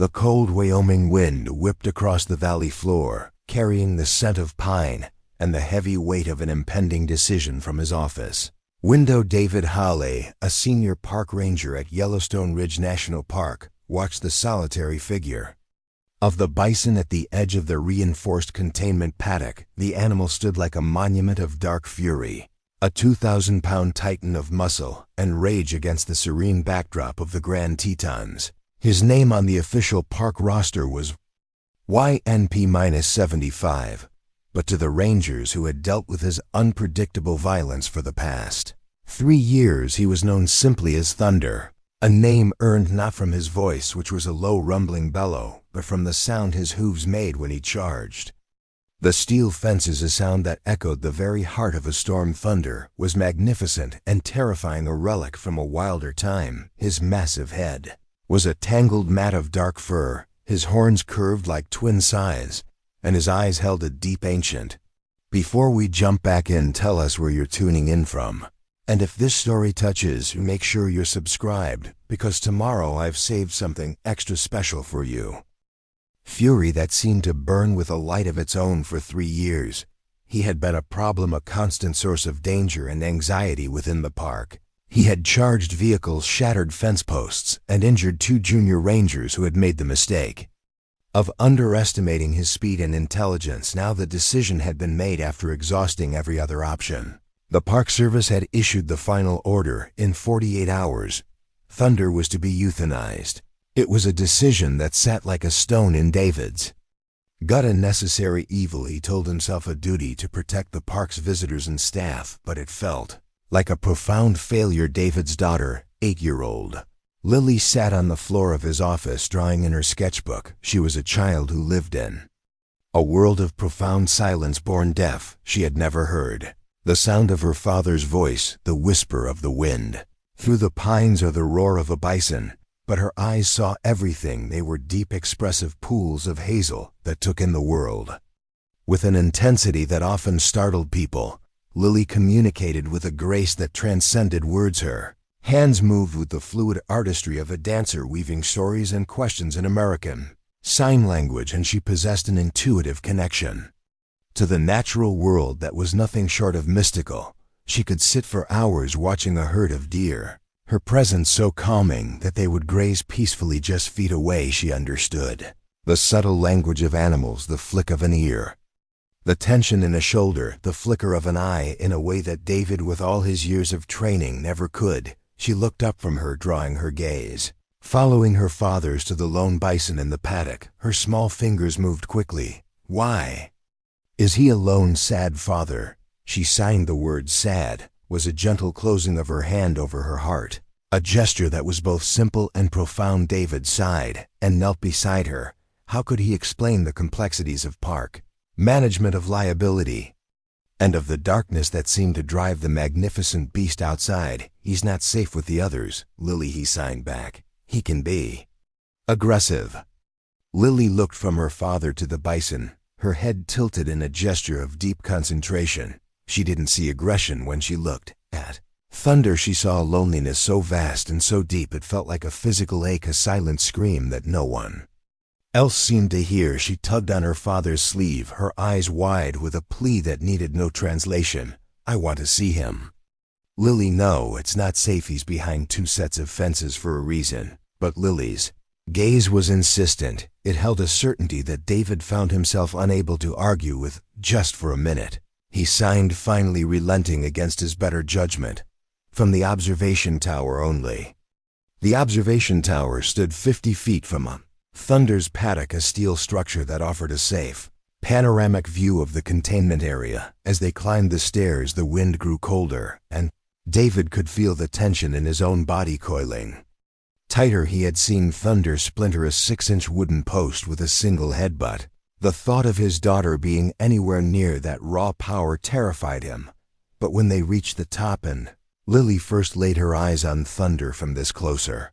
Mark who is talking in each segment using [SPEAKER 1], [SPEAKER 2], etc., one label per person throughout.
[SPEAKER 1] The cold Wyoming wind whipped across the valley floor, carrying the scent of pine and the heavy weight of an impending decision from his office. Window David Hawley, a senior park ranger at Yellowstone Ridge National Park, watched the solitary figure of the bison at the edge of the reinforced containment paddock. The animal stood like a monument of dark fury, a 2,000-pound titan of muscle and rage against the serene backdrop of the Grand Tetons. His name on the official park roster was YNP-75, but to the rangers who had dealt with his unpredictable violence for the past 3 years, he was known simply as Thunder, a name earned not from his voice, which was a low rumbling bellow, but from the sound his hooves made when he charged. The steel fences, a sound that echoed the very heart of a storm. Thunder was magnificent and terrifying, a relic from a wilder time. His massive head was a tangled mat of dark fur, his horns curved like twin scythes, and his eyes held a deep ancient. Before we jump back in, tell us where you're tuning in from. And if this story touches you, make sure you're subscribed, because tomorrow I've saved something extra special for you. Fury that seemed to burn with a light of its own for 3 years. He had been a problem, a constant source of danger and anxiety within the park. He had charged vehicles, shattered fence posts, and injured 2 junior rangers who had made the mistake of underestimating his speed and intelligence. Now the decision had been made after exhausting every other option. The Park Service had issued the final order. In 48 hours, Thunder was to be euthanized. It was a decision that sat like a stone in David's gut. A necessary evil, he told himself, a duty to protect the park's visitors and staff, but it felt like a profound failure. David's daughter, 8-year-old Lily, sat on the floor of his office drawing in her sketchbook. She was a child who lived in a world of profound silence. Born deaf, she had never heard the sound of her father's voice, the whisper of the wind through the pines, or the roar of a bison. But her eyes saw everything. They were deep, expressive pools of hazel that took in the world with an intensity that often startled people. Lily communicated with a grace that transcended words. Her hands moved with the fluid artistry of a dancer, weaving stories and questions in American Sign Language, and she possessed an intuitive connection to the natural world that was nothing short of mystical. She could sit for hours watching a herd of deer, her presence so calming that they would graze peacefully just feet away. She understood the subtle language of animals, the flick of an ear, the tension in a shoulder, the flicker of an eye, in a way that David, with all his years of training, never could. She looked up from her drawing, her gaze following her father's to the lone bison in the paddock. Her small fingers moved quickly. Why is he alone? Sad father. She signed the word sad, was a gentle closing of her hand over her heart, a gesture that was both simple and profound. David sighed and knelt beside her. How could he explain the complexities of park management, of liability, and of the darkness that seemed to drive the magnificent beast outside? He's not safe with the others, Lily, he signed back. He can be aggressive. Lily looked from her father to the bison, her head tilted in a gesture of deep concentration. She didn't see aggression when she looked at Thunder. She saw a loneliness so vast and so deep it felt like a physical ache, a silent scream that no one else seemed to hear. She tugged on her father's sleeve, her eyes wide with a plea that needed no translation. I want to see him. Lily, no, it's not safe. He's behind 2 sets of fences for a reason. But Lily's gaze was insistent. It held a certainty that David found himself unable to argue with. Just for a minute, he signed, finally relenting against his better judgment. From the observation tower only. The observation tower stood 50 feet from Thunder's paddock, a steel structure that offered a safe, panoramic view of the containment area. As they climbed the stairs, the wind grew colder, and David could feel the tension in his own body coiling tighter. He had seen Thunder splinter a 6-inch wooden post with a single headbutt. The thought of his daughter being anywhere near that raw power terrified him. But when they reached the top and Lily first laid her eyes on Thunder from this closer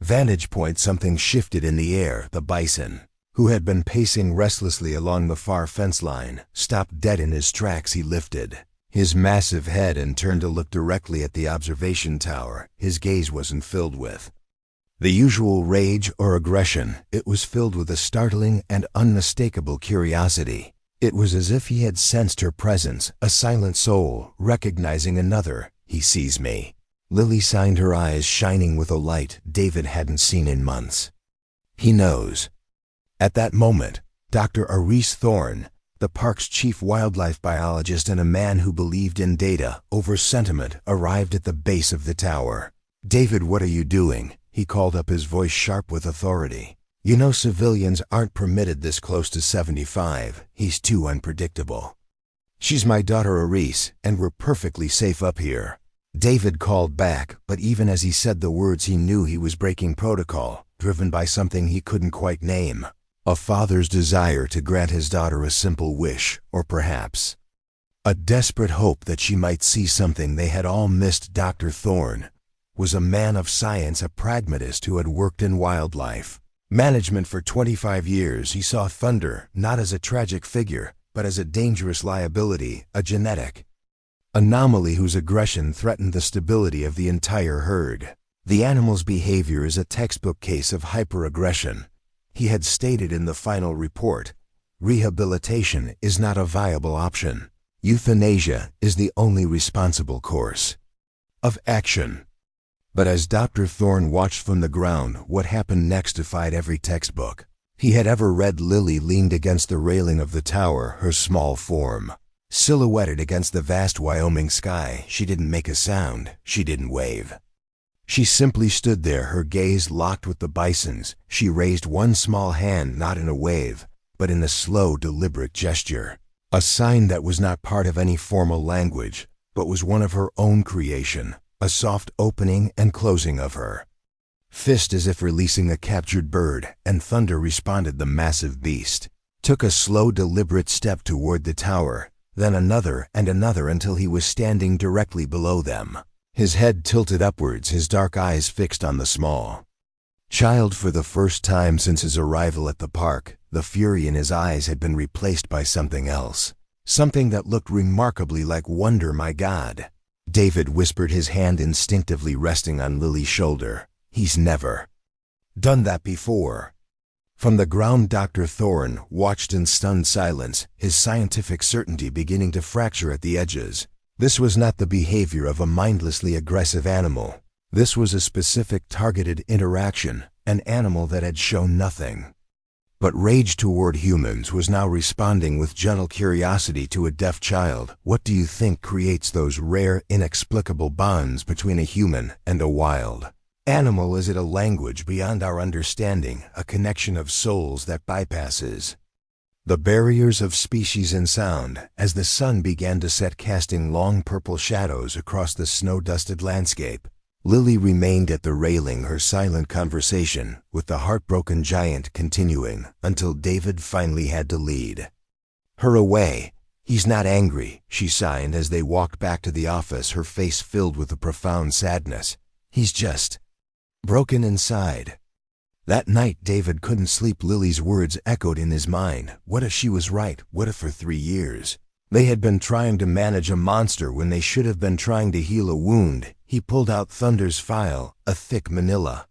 [SPEAKER 1] vantage point, something shifted in the air. The bison, who had been pacing restlessly along the far fence line, stopped dead in his tracks. He lifted his massive head and turned to look directly at the observation tower. His gaze wasn't filled with the usual rage or aggression. It was filled with a startling and unmistakable curiosity. It was as if he had sensed her presence, a silent soul, recognizing another. He sees me. Lily signed, her eyes shining with a light David hadn't seen in months. He knows. At that moment, Dr. Aris Thorne, the park's chief wildlife biologist and a man who believed in data over sentiment, arrived at the base of the tower. "David, what are you doing?" he called up, his voice sharp with authority. "You know civilians aren't permitted this close to 75. He's too unpredictable." "She's my daughter Aris, and we're perfectly safe up here," David called back, but even as he said the words he knew he was breaking protocol, driven by something he couldn't quite name. A father's desire to grant his daughter a simple wish, or perhaps a desperate hope that she might see something they had all missed. Dr. Thorne was a man of science, a pragmatist who had worked in wildlife management for 25 years. He saw thunder not as a tragic figure, but as a dangerous liability, a genetic anomaly whose aggression threatened the stability of the entire herd. The animal's behavior is a textbook case of hyperaggression. He had stated in the final report, rehabilitation is not a viable option. Euthanasia is the only responsible course of action. But as Dr. Thorne watched from the ground, what happened next defied every textbook he had ever read. Lily leaned against the railing of the tower, her small form silhouetted against the vast Wyoming sky. She didn't make a sound. She didn't wave. She simply stood there, her gaze locked with the bison's. She raised one small hand, not in a wave, but in a slow, deliberate gesture, a sign that was not part of any formal language, but was one of her own creation, a soft opening and closing of her fist as if releasing a captured bird, and thunder responded. The massive beast took a slow, deliberate step toward the tower, then another and another until he was standing directly below them, his head tilted upwards, his dark eyes fixed on the small child. For the first time since his arrival at the park, the fury in his eyes had been replaced by something else, something that looked remarkably like wonder. "My God," David whispered, his hand instinctively resting on Lily's shoulder. "He's never done that before." From the ground, Dr. Thorne watched in stunned silence, his scientific certainty beginning to fracture at the edges. This was not the behavior of a mindlessly aggressive animal. This was a specific, targeted interaction, an animal that had shown nothing but rage toward humans was now responding with gentle curiosity to a deaf child. What do you think creates those rare, inexplicable bonds between a human and a wild animal? Is it a language beyond our understanding, a connection of souls that bypasses the barriers of species and sound? As the sun began to set, casting long purple shadows across the snow-dusted landscape, Lily remained at the railing, her silent conversation with the heartbroken giant continuing until David finally had to lead her away. "He's not angry," she sighed as they walked back to the office, her face filled with a profound sadness. "He's just broken inside." That night David couldn't sleep. Lily's words echoed in his mind. What if she was right? What if for 3 years they had been trying to manage a monster when they should have been trying to heal a wound? He pulled out Thunder's file, a thick manila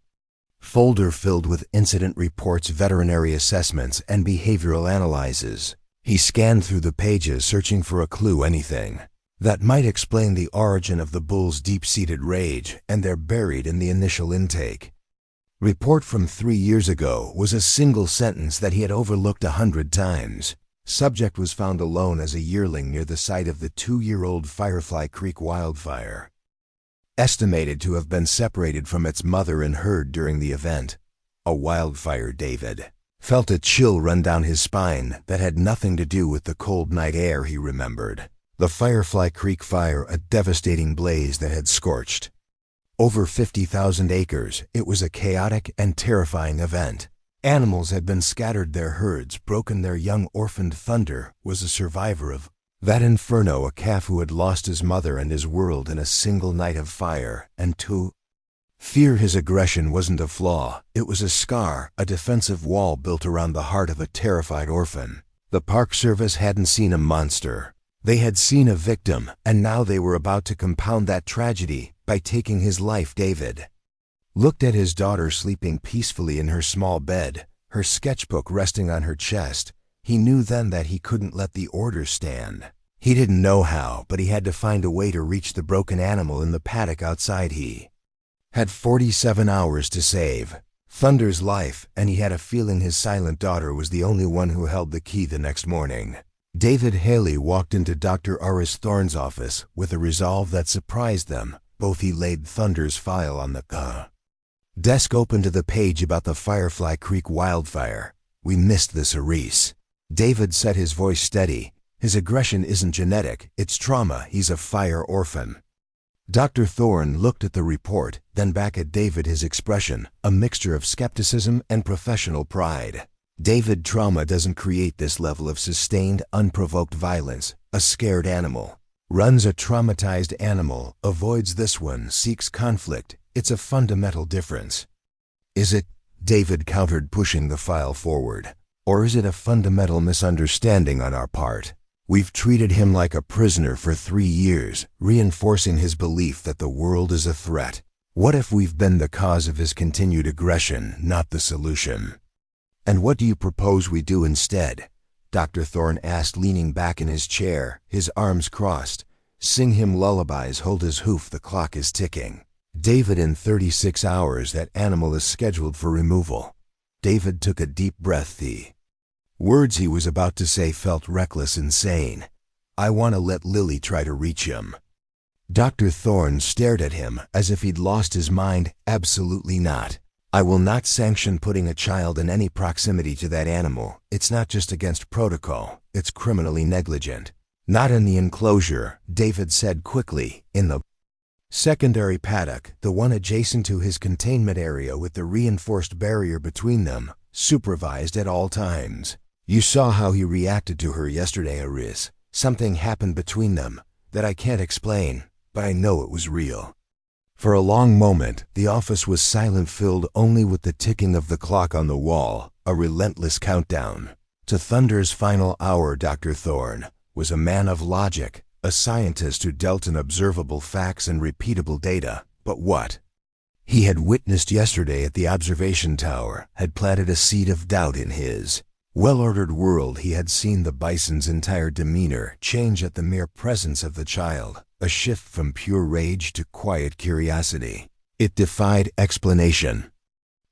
[SPEAKER 1] folder filled with incident reports, veterinary assessments, and behavioral analyses. He scanned through the pages, searching for a clue, anything that might explain the origin of the bull's deep-seated rage, and there, buried in the initial intake report from 3 years ago, was a single sentence that he had overlooked 100 times. Subject was found alone as a yearling near the site of the 2-year-old Firefly Creek wildfire. Estimated to have been separated from its mother and herd during the event. A wildfire. David felt a chill run down his spine that had nothing to do with the cold night air. He remembered the Firefly Creek fire, a devastating blaze that had scorched over 50,000 acres. It was a chaotic and terrifying event. Animals had been scattered, their herds broken, their young orphaned. Thunder was a survivor of that inferno, a calf who had lost his mother and his world in a single night of fire. And to fear his aggression wasn't a flaw, it was a scar, a defensive wall built around the heart of a terrified orphan. The Park Service hadn't seen a monster. They had seen a victim, and now they were about to compound that tragedy by taking his life. David looked at his daughter sleeping peacefully in her small bed, her sketchbook resting on her chest. He knew then that he couldn't let the order stand. He didn't know how, but he had to find a way to reach the broken animal in the paddock outside. He had 47 hours to save Thunder's life, and he had a feeling his silent daughter was the only one who held the key the next morning. David Haley walked into Dr. Aris Thorne's office with a resolve that surprised them. Both he laid Thunder's file on the desk, open to the page about the Firefly Creek wildfire. "We missed this, Aris." David said, his voice steady. "His aggression isn't genetic, it's trauma. He's a fire orphan." Dr. Thorne looked at the report, then back at David, his expression a mixture of skepticism and professional pride. "David, trauma doesn't create this level of sustained, unprovoked violence. A scared animal runs. A traumatized animal avoids. This one seeks conflict. It's a fundamental difference." "Is it?" David countered, pushing the file forward. "Or is it a fundamental misunderstanding on our part? We've treated him like a prisoner for 3 years, reinforcing his belief that the world is a threat. What if we've been the cause of his continued aggression, not the solution?" "And what do you propose we do instead?" Dr. Thorne asked, leaning back in his chair, his arms crossed. "Sing him lullabies, hold his hoof, the clock is ticking." "David, in 36 hours that animal is scheduled for removal." David took a deep breath. The words he was about to say felt reckless, insane. "I want to let Lily try to reach him." Dr. Thorne stared at him as if he'd lost his mind. "Absolutely not. I will not sanction putting a child in any proximity to that animal. It's not just against protocol, it's criminally negligent." "Not in the enclosure," David said quickly. "In the secondary paddock, the one adjacent to his containment area with the reinforced barrier between them, supervised at all times. You saw how he reacted to her yesterday, Aris. Something happened between them that I can't explain, but I know it was real." For a long moment, the office was silent, filled only with the ticking of the clock on the wall, a relentless countdown to Thunder's final hour. Dr. Thorne was a man of logic, a scientist who dealt in observable facts and repeatable data. But what he had witnessed yesterday at the observation tower had planted a seed of doubt in his well-ordered world. He had seen the Bison's entire demeanor change at the mere presence of the child, a shift from pure rage to quiet curiosity. It defied explanation.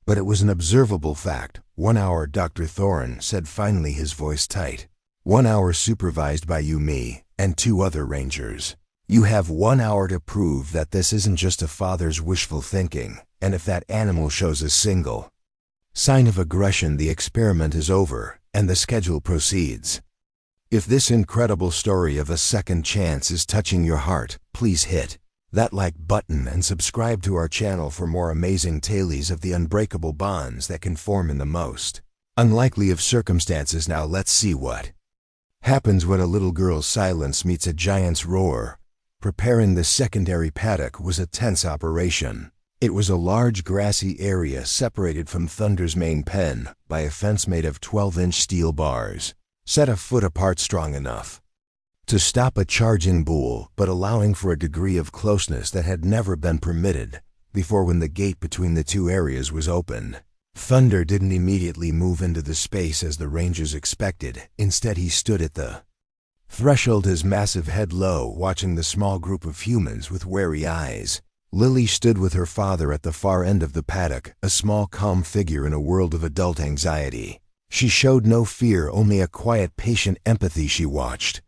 [SPEAKER 1] But it was an observable fact. 1 hour, Dr. Thorne said finally, his voice tight. 1 hour supervised by you, me, and 2 other rangers. You have 1 hour to prove that this isn't just a father's wishful thinking, and if that animal shows a single sign of aggression, the experiment is over, and the schedule proceeds. If this incredible story of a second chance is touching your heart, please hit that like button and subscribe to our channel for more amazing tales of the unbreakable bonds that can form in the most unlikely of circumstances. Now let's see what happens when a little girl's silence meets a giant's roar. Preparing the secondary paddock was a tense operation. It was a large grassy area separated from Thunder's main pen by a fence made of 12-inch steel bars, set a foot apart, strong enough to stop a charging bull, but allowing for a degree of closeness that had never been permitted before. When the gate between the 2 areas was opened, Thunder didn't immediately move into the space as the rangers expected. Instead, he stood at the threshold, his massive head low, watching the small group of humans with wary eyes. Lily stood with her father at the far end of the paddock, a small, calm figure in a world of adult anxiety. She showed no fear, only a quiet, patient empathy. She watched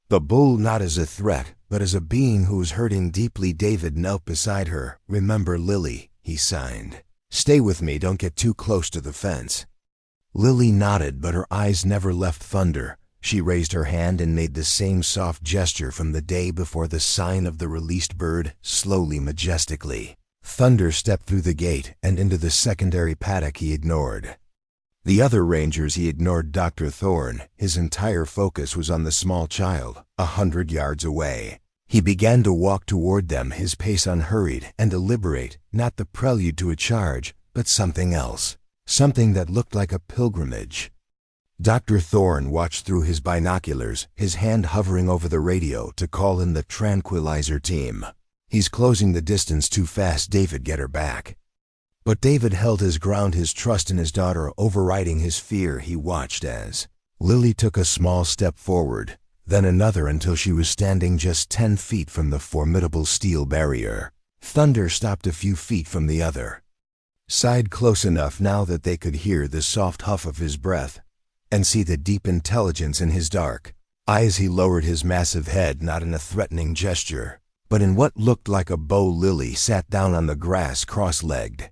[SPEAKER 1] the bull not as a threat, but as a being who was hurting deeply. David knelt beside her. "Remember, Lily," he signed. "Stay with me, don't get too close to the fence." Lily nodded, but her eyes never left Thunder. She raised her hand and made the same soft gesture from the day before, the sign of the released bird, slowly, majestically. Thunder stepped through the gate and into the secondary paddock. He ignored the other rangers. He ignored Dr. Thorne. His entire focus was on the small child, 100 yards away. He began to walk toward them, his pace unhurried and deliberate, not the prelude to a charge, but something else, something that looked like a pilgrimage. Dr. Thorne watched through his binoculars, his hand hovering over the radio to call in the tranquilizer team. "He's closing the distance too fast, David, get her back." But David held his ground, his trust in his daughter overriding his fear. He watched as Lily took a small step forward, then another until she was standing just 10 feet from the formidable steel barrier. Thunder stopped a few feet from the other side, close enough now that they could hear the soft huff of his breath and see the deep intelligence in his dark eyes. He lowered his massive head, not in a threatening gesture, but in what looked like a bow. Lily sat down on the grass, cross-legged,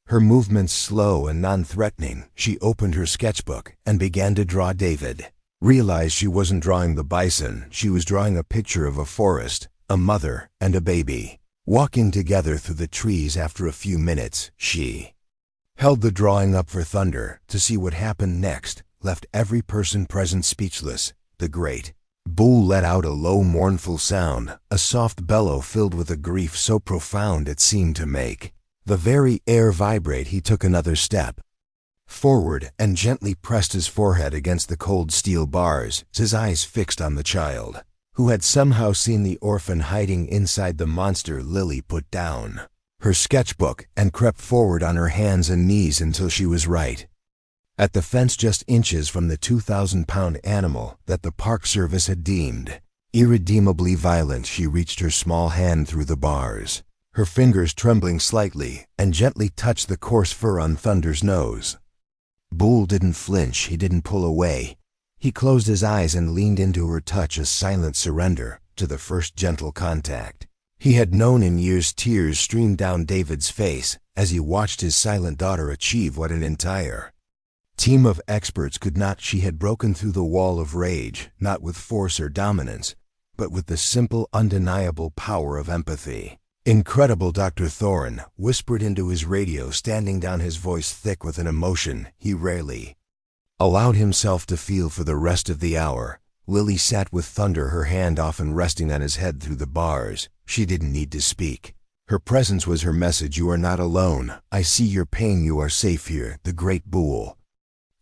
[SPEAKER 1] her movements slow and non-threatening. She opened her sketchbook and began to draw. David realized she wasn't drawing the bison. She was drawing a picture of a forest, a mother and a baby, walking together through the trees. After a few minutes, she held the drawing up for Thunder to see what happened next. Left every person present speechless. The great bull let out a low, mournful sound, a soft bellow filled with a grief so profound it seemed to make the very air vibrate. He took another step forward and gently pressed his forehead against the cold steel bars, his eyes fixed on the child, who had somehow seen the orphan hiding inside the monster. Lily put down her sketchbook and crept forward on her hands and knees until she was right at the fence, just inches from the 2,000-pound animal that the Park Service had deemed irredeemably violent. She reached her small hand through the bars, her fingers trembling slightly, and gently touched the coarse fur on Thunder's nose. Bull didn't flinch. He didn't pull away. He closed his eyes and leaned into her touch, a silent surrender to the first gentle contact he had known in years. Tears streamed down David's face as he watched his silent daughter achieve what an entire team of experts could not. She had broken through the wall of rage, not with force or dominance, but with the simple, undeniable power of empathy. Incredible, Dr. Thorne whispered into his radio, standing down, his voice thick with an emotion he rarely allowed himself to feel. For the rest of the hour, Lily sat with Thunder, her hand often resting on his head through the bars. She didn't need to speak. Her presence was her message. You are not alone. I see your pain. You are safe here. The great bull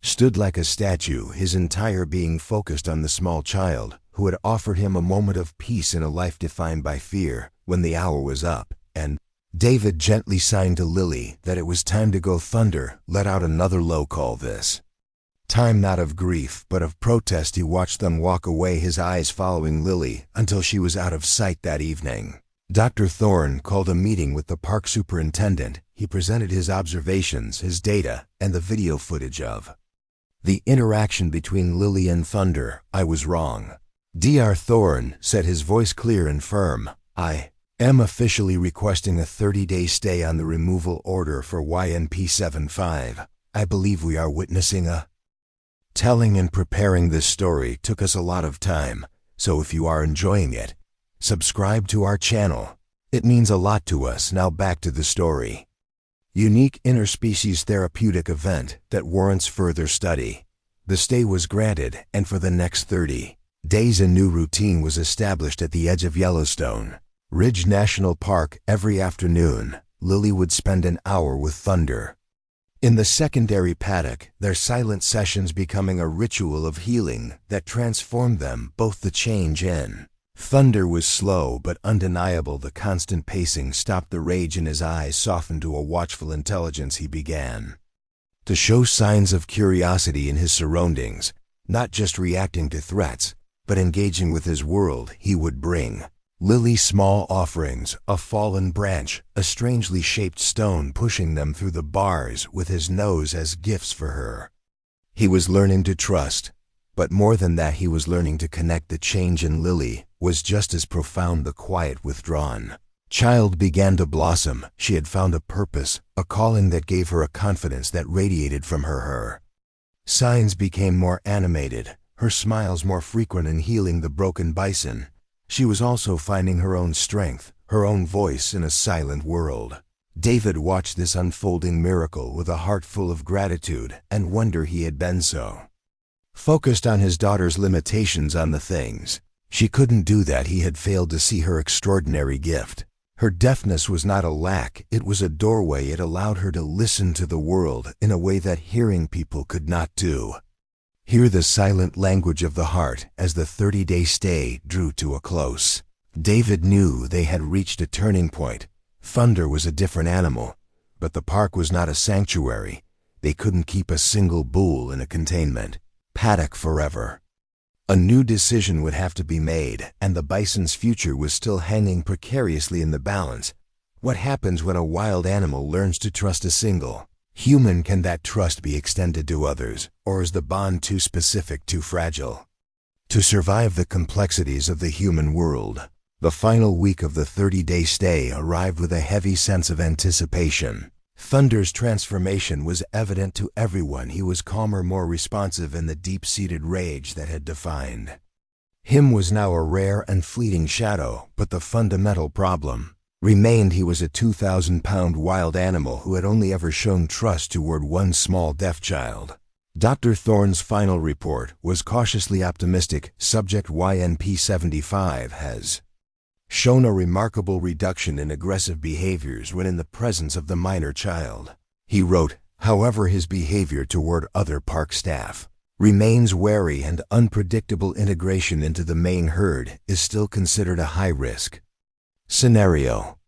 [SPEAKER 1] stood like a statue, his entire being focused on the small child who had offered him a moment of peace in a life defined by fear. When the hour was up, and David gently signed to Lily that it was time to go, Thunder let out another low call, this time not of grief but of protest. He watched them walk away, his eyes following Lily until she was out of sight. That evening, Dr. Thorne called a meeting with the park superintendent. He presented his observations, his data, and the video footage of the interaction between Lily and Thunder. I was wrong. Dr. Thorne said, his voice clear and firm. I am officially requesting a 30-day stay on the removal order for YNP-75. I believe we are witnessing a telling and preparing this story took us a lot of time, so if you are enjoying it, subscribe to our channel. It means a lot to us. Now back to the story. Unique interspecies therapeutic event that warrants further study. The stay was granted, and for the next 30 days a new routine was established at the edge of Yellowstone Ridge National Park. Every afternoon, Lily would spend an hour with Thunder in the secondary paddock, their silent sessions becoming a ritual of healing that transformed them both. The change in Thunder was slow but undeniable. The constant pacing stopped. The rage in his eyes softened to a watchful intelligence. He began to show signs of curiosity in his surroundings, not just reacting to threats, but engaging with his world. He would bring Lily small offerings, a fallen branch, a strangely shaped stone, pushing them through the bars with his nose as gifts for her. He was learning to trust, but more than that, he was learning to connect. The change in Lily was just as profound. The quiet, withdrawn child began to blossom. She had found a purpose, a calling that gave her a confidence that radiated from her. Her signs became more animated, her smiles more frequent in healing the broken bison. She was also finding her own strength, her own voice in a silent world. David watched this unfolding miracle with a heart full of gratitude and wonder. He had been so focused on his daughter's limitations, on the things she couldn't do, that he had failed to see her extraordinary gift. Her deafness was not a lack, it was a doorway. It allowed her to listen to the world in a way that hearing people could not do. Hear the silent language of the heart. As the 30-day stay drew to a close, David knew they had reached a turning point. Thunder was a different animal. But the park was not a sanctuary. They couldn't keep a single bull in a containment paddock forever. A new decision would have to be made, and the bison's future was still hanging precariously in the balance. What happens when a wild animal learns to trust a single human? Can that trust be extended to others, or is the bond too specific, too fragile to survive the complexities of the human world? The final week of the 30-day stay arrived with a heavy sense of anticipation. Thunder's transformation was evident to everyone. He was calmer, more responsive, and the deep-seated rage that had defined him was now a rare and fleeting shadow. But the fundamental problem remained. He was a 2,000-pound wild animal who had only ever shown trust toward one small deaf child. Dr. Thorne's final report was cautiously optimistic. Subject YNP-75 has shown a remarkable reduction in aggressive behaviors when in the presence of the minor child. He wrote, however, his behavior toward other park staff remains wary and unpredictable. Integration into the main herd is still considered a high-risk scenario.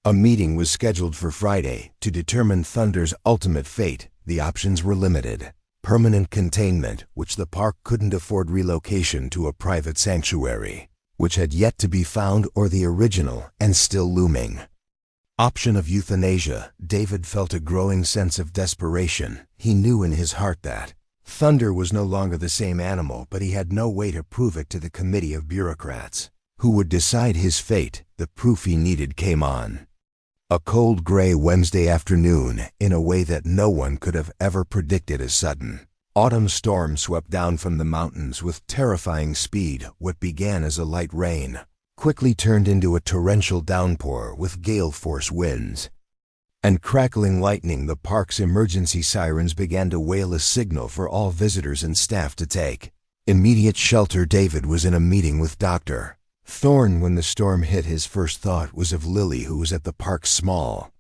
[SPEAKER 1] A meeting was scheduled for Friday to determine Thunder's ultimate fate. The options were limited: permanent containment, which the park couldn't afford; relocation to a private sanctuary, which had yet to be found; or the original and still looming option of euthanasia. David felt a growing sense of desperation. He knew in his heart that Thunder was no longer the same animal, but he had no way to prove it to the committee of bureaucrats who would decide his fate. The proof he needed came on a cold gray Wednesday afternoon in a way that no one could have ever predicted. A sudden autumn storm swept down from the mountains with terrifying speed. What began as a light rain quickly turned into a torrential downpour with gale-force winds and crackling lightning. The park's emergency sirens began to wail, a signal for all visitors and staff to take immediate shelter. David was in a meeting with Dr. Thorne when the storm hit. His first thought was of Lily, who was at the park's small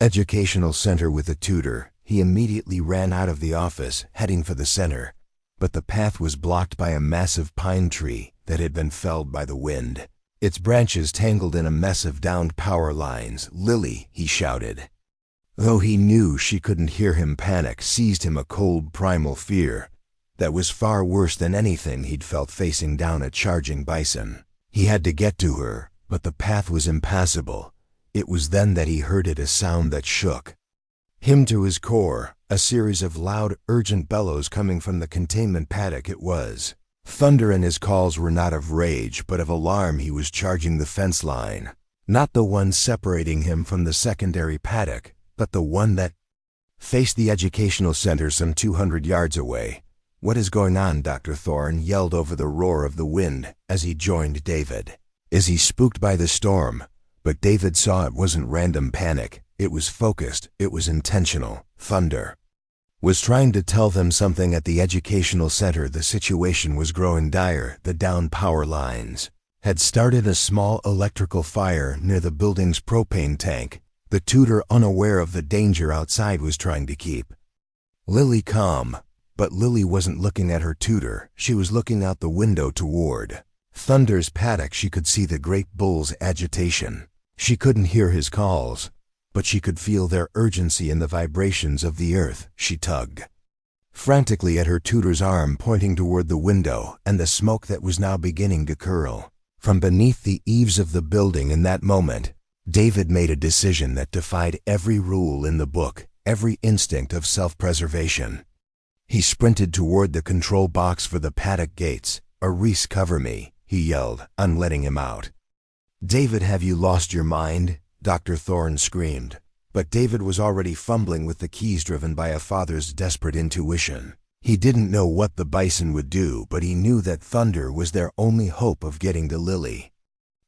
[SPEAKER 1] educational center with a tutor. He immediately ran out of the office, heading for the center, but the path was blocked by a massive pine tree that had been felled by the wind, its branches tangled in a mess of downed power lines. "Lily," he shouted. Though he knew she couldn't hear him, panic seized him, a cold primal fear that was far worse than anything he'd felt facing down a charging bison. He had to get to her, but the path was impassable. It was then that he heard it, a sound that shook him to his core, a series of loud, urgent bellows coming from the containment paddock. It was Thunder, and his calls were not of rage but of alarm. He was charging the fence line, not the one separating him from the secondary paddock, but the one that faced the educational center some 200 yards away. "What is going on?" Dr. Thorne yelled over the roar of the wind as he joined David. "Is he spooked by the storm?" But David saw it wasn't random panic. It was focused. It was intentional. Thunder was trying to tell them something at the educational center. The situation was growing dire. The downed power lines had started a small electrical fire near the building's propane tank. The tutor, unaware of the danger outside, was trying to keep Lily calm. But Lily wasn't looking at her tutor. She was looking out the window toward Thunder's paddock. She could see the great bull's agitation. She couldn't hear his calls, but she could feel their urgency in the vibrations of the earth. She tugged frantically at her tutor's arm, pointing toward the window and the smoke that was now beginning to curl from beneath the eaves of the building. In that moment, David made a decision that defied every rule in the book, every instinct of self-preservation. He sprinted toward the control box for the paddock gates. "Reese, cover me," he yelled, unletting him out. "David, have you lost your mind?" Dr. Thorne screamed. But David was already fumbling with the keys, driven by a father's desperate intuition. He didn't know what the bison would do, but he knew that Thunder was their only hope of getting to Lily.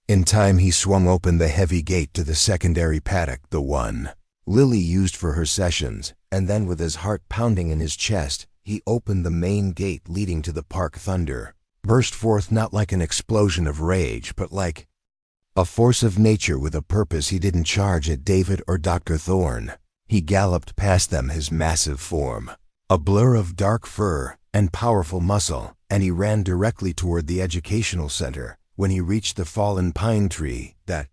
[SPEAKER 1] In time, he swung open the heavy gate to the secondary paddock, the one Lily used for her sessions, and then, with his heart pounding in his chest, he opened the main gate leading to the park. Thunder burst forth, not like an explosion of rage, but like a force of nature with a purpose. He didn't charge at David or Dr. Thorne. He galloped past them, his massive form a blur of dark fur and powerful muscle, and he ran directly toward the educational center. When he reached the fallen pine tree that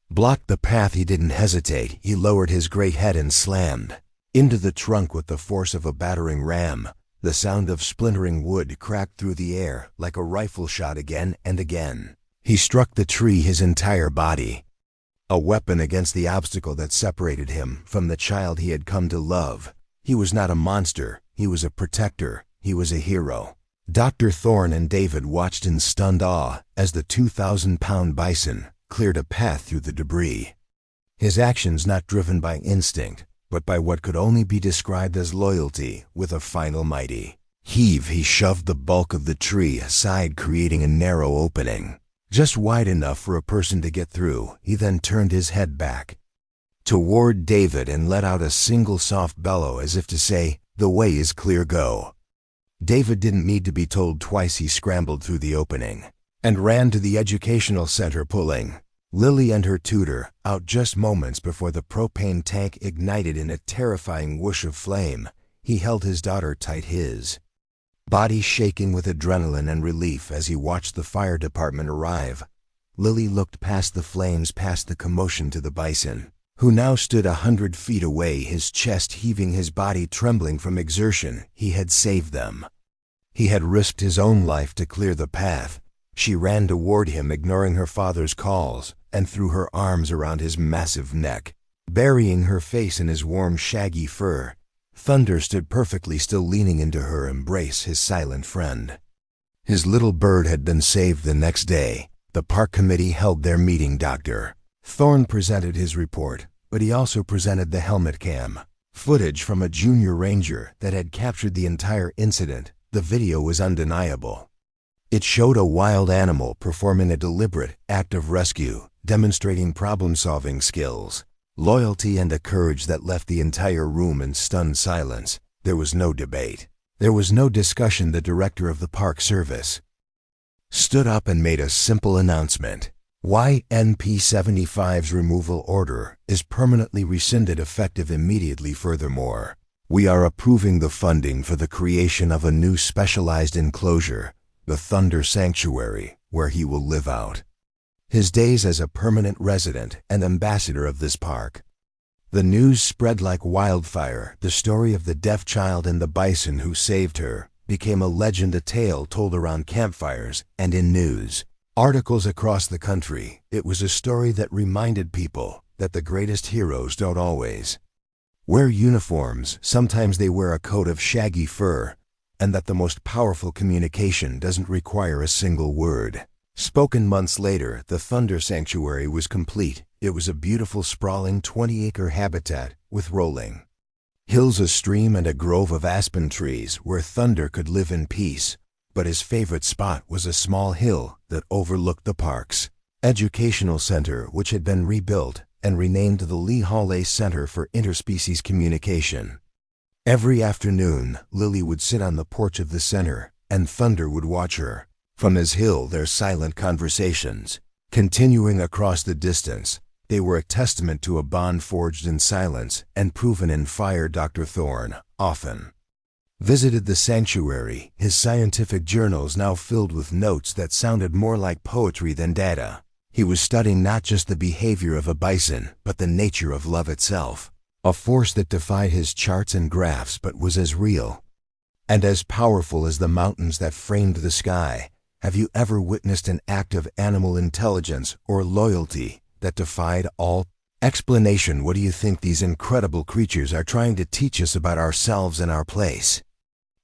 [SPEAKER 1] blocked the path. He didn't hesitate. He lowered his great head and slammed into the trunk with the force of a battering ram. The sound of splintering wood cracked through the air like a rifle shot again and again. He struck the tree his entire body, a weapon against the obstacle that separated him from the child he had come to love. He was not a monster. He was a protector. He was a hero. Dr. Thorne and David watched in stunned awe as the 2,000-pound bison cleared a path through the debris. His actions not driven by instinct, but by what could only be described as loyalty. With a final mighty heave, he shoved the bulk of the tree aside, creating a narrow opening, just wide enough for a person to get through. He then turned his head back toward David and let out a single soft bellow as if to say, "The way is clear, go." David didn't need to be told twice. He scrambled through the opening and ran to the educational center, pulling Lily and her tutor out just moments before the propane tank ignited in a terrifying whoosh of flame. He held his daughter tight, his body shaking with adrenaline and relief as he watched the fire department arrive. Lily looked past the flames, past the commotion, to the bison, who now stood 100 feet away, his chest heaving, his body trembling from exertion. He had saved them. He had risked his own life to clear the path. She ran toward him, ignoring her father's calls, and threw her arms around his massive neck, burying her face in his warm, shaggy fur. Thunder stood perfectly still, leaning into her embrace, his silent friend. His little bird had been saved. The next day, the park committee held their meeting. Dr. Thorne presented his report, but he also presented the helmet cam footage from a junior ranger that had captured the entire incident. The video was undeniable. It showed a wild animal performing a deliberate act of rescue, demonstrating problem-solving skills, loyalty, and a courage that left the entire room in stunned silence. There was no debate. There was no discussion. The director of the Park Service stood up and made a simple announcement. YNP 75's removal order is permanently rescinded, effective immediately. Furthermore, we are approving the funding for the creation of a new specialized enclosure, the Thunder Sanctuary, where he will live out his days as a permanent resident and ambassador of this park. The news spread like wildfire. The story of the deaf child and the bison who saved her became a legend, a tale told around campfires and in news articles across the country. It was a story that reminded people that the greatest heroes don't always wear uniforms. Sometimes they wear a coat of shaggy fur, and that the most powerful communication doesn't require a single word spoken. Months later, the Thunder Sanctuary was complete. It was a beautiful, sprawling 20-acre habitat with rolling hills, a stream, and a grove of aspen trees where Thunder could live in peace. But his favorite spot was a small hill that overlooked the park's educational center, which had been rebuilt and renamed the Lee Hawley Center for Interspecies Communication. Every afternoon, Lily would sit on the porch of the center, and Thunder would watch her from his hill. Their silent conversations, continuing across the distance, they were a testament to a bond forged in silence and proven in fire. Dr. Thorne often visited the sanctuary, his scientific journals now filled with notes that sounded more like poetry than data. He was studying not just the behavior of a bison, but the nature of love itself, a force that defied his charts and graphs but was as real and as powerful as the mountains that framed the sky. Have you ever witnessed an act of animal intelligence or loyalty that defied all explanation? What do you think these incredible creatures are trying to teach us about ourselves and our place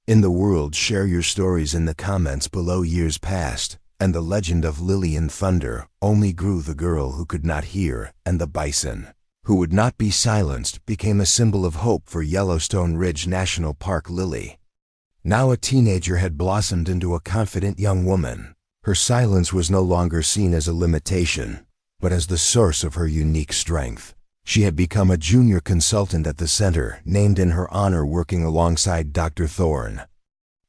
[SPEAKER 1] in the world? Share your stories in the comments below. Years passed, and the legend of Lily and Thunder only grew. The girl who could not hear and the bison who would not be silenced became a symbol of hope for Yellowstone Ridge National Park. Lily, now a teenager, had blossomed into a confident young woman. Her silence was no longer seen as a limitation, but as the source of her unique strength. She had become a junior consultant at the center, named in her honor, working alongside Dr. Thorne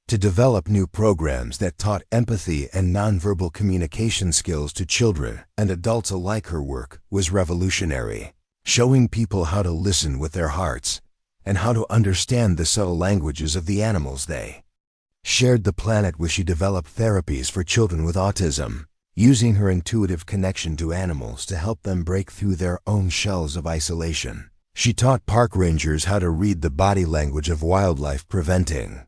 [SPEAKER 1] to develop new programs that taught empathy and nonverbal communication skills to children and adults alike. Her work was revolutionary, showing people how to listen with their hearts and how to understand the subtle languages of the animals they shared the planet with. She developed therapies for children with autism, using her intuitive connection to animals to help them break through their own shells of isolation. She taught park rangers how to read the body language of wildlife, preventing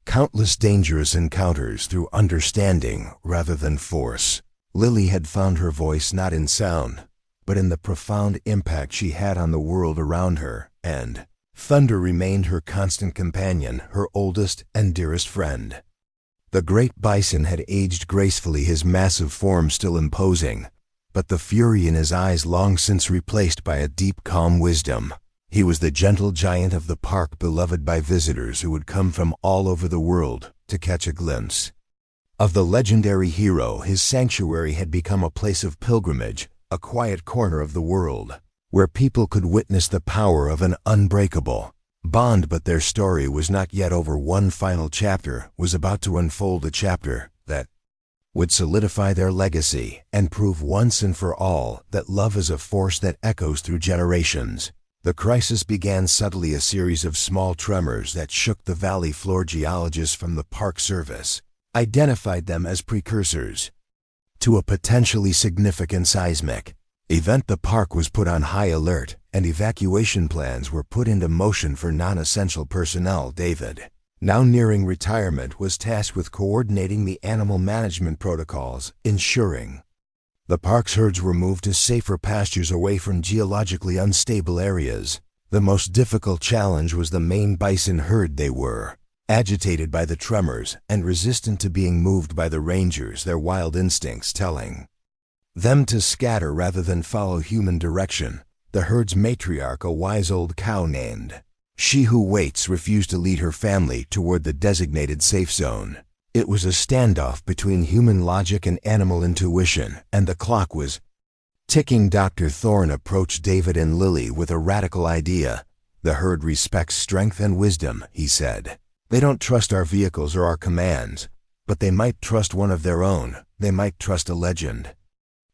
[SPEAKER 1] countless dangerous encounters through understanding rather than force. Lily had found her voice not in sound, but in the profound impact she had on the world around her, and Thunder remained her constant companion, her oldest and dearest friend. The great Bison had aged gracefully, his massive form still imposing, but the fury in his eyes long since replaced by a deep, calm wisdom. He was the gentle giant of the park, beloved by visitors who would come from all over the world to catch a glimpse of the legendary hero. His sanctuary had become a place of pilgrimage, a quiet corner of the world, where people could witness the power of an unbreakable bond. But their story was not yet over. One final chapter was about to unfold, a chapter that would solidify their legacy and prove once and for all that love is a force that echoes through generations. The crisis began subtly, a series of small tremors that shook the valley floor. Geologists from the Park Service identified them as precursors to a potentially significant seismic event. The park was put on high alert, and evacuation plans were put into motion for non-essential personnel. David, now nearing retirement, was tasked with coordinating the animal management protocols, ensuring the park's herds were moved to safer pastures away from geologically unstable areas. The most difficult challenge was the main bison herd. They were agitated by the tremors and resistant to being moved by the rangers, their wild instincts telling them to scatter rather than follow human direction. The herd's matriarch, a wise old cow named She Who Waits, refused to lead her family toward the designated safe zone. It was a standoff between human logic and animal intuition, and the clock was ticking. Dr. Thorne approached David and Lily with a radical idea. The herd respects strength and wisdom, he said. They don't trust our vehicles or our commands, but they might trust one of their own. They might trust a legend.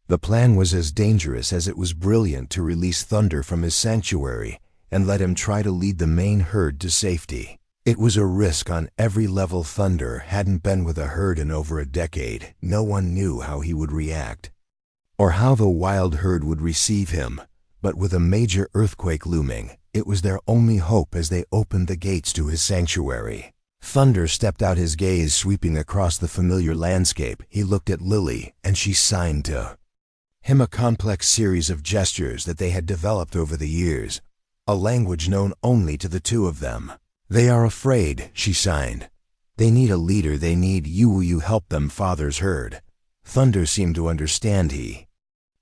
[SPEAKER 1] The plan was as dangerous as it was brilliant. To release Thunder from his sanctuary and let him try to lead the main herd to safety. It was a risk on every level. Thunder hadn't been with a herd in over a decade. No one knew how he would react, or how the wild herd would receive him. But with a major earthquake looming, it was their only hope as they opened the gates to his sanctuary. Thunder stepped out, his gaze sweeping across the familiar landscape. He looked at Lily, and she signed to him, a complex series of gestures that they had developed over the years, a language known only to the two of them. They are afraid, she signed. They need a leader. They need you. Will you help them? Father's herd. Thunder seemed to understand. He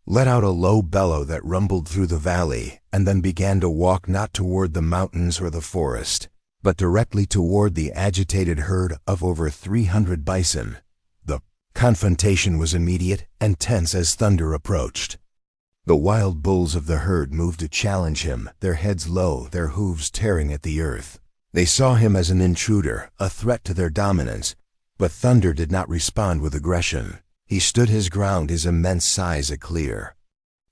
[SPEAKER 1] let out a low bellow that rumbled through the valley, and then began to walk not toward the mountains or the forest, but directly toward the agitated herd of over 300 bison. The confrontation was immediate and tense as Thunder approached. The wild bulls of the herd moved to challenge him, their heads low, their hooves tearing at the earth. They saw him as an intruder, a threat to their dominance, but Thunder did not respond with aggression. He stood his ground, his immense size a clear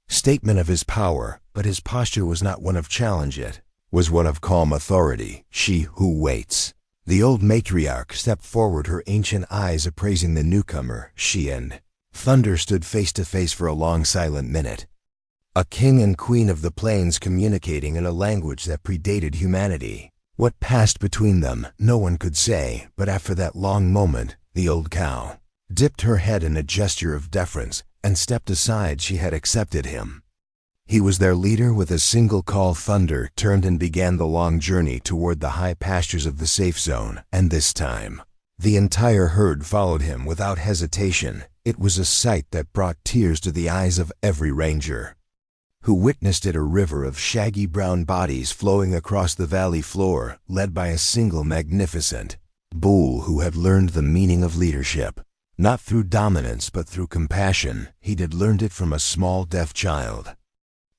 [SPEAKER 1] statement of his power, but his posture was not one of challenge. It was one of calm authority. She Who Waits. The old matriarch stepped forward, her ancient eyes appraising the newcomer. She and Thunder stood face to face for a long, silent minute. A king and queen of the plains communicating in a language that predated humanity. What passed between them, no one could say, but after that long moment, the old cow dipped her head in a gesture of deference and stepped aside. She had accepted him. He was their leader. With a single call, Thunder turned and began the long journey toward the high pastures of the safe zone, and this time, the entire herd followed him without hesitation. It was a sight that brought tears to the eyes of every ranger who witnessed it. A river of shaggy brown bodies flowing across the valley floor, led by a single magnificent bull who had learned the meaning of leadership. Not through dominance, but through compassion. He had learned it from a small deaf child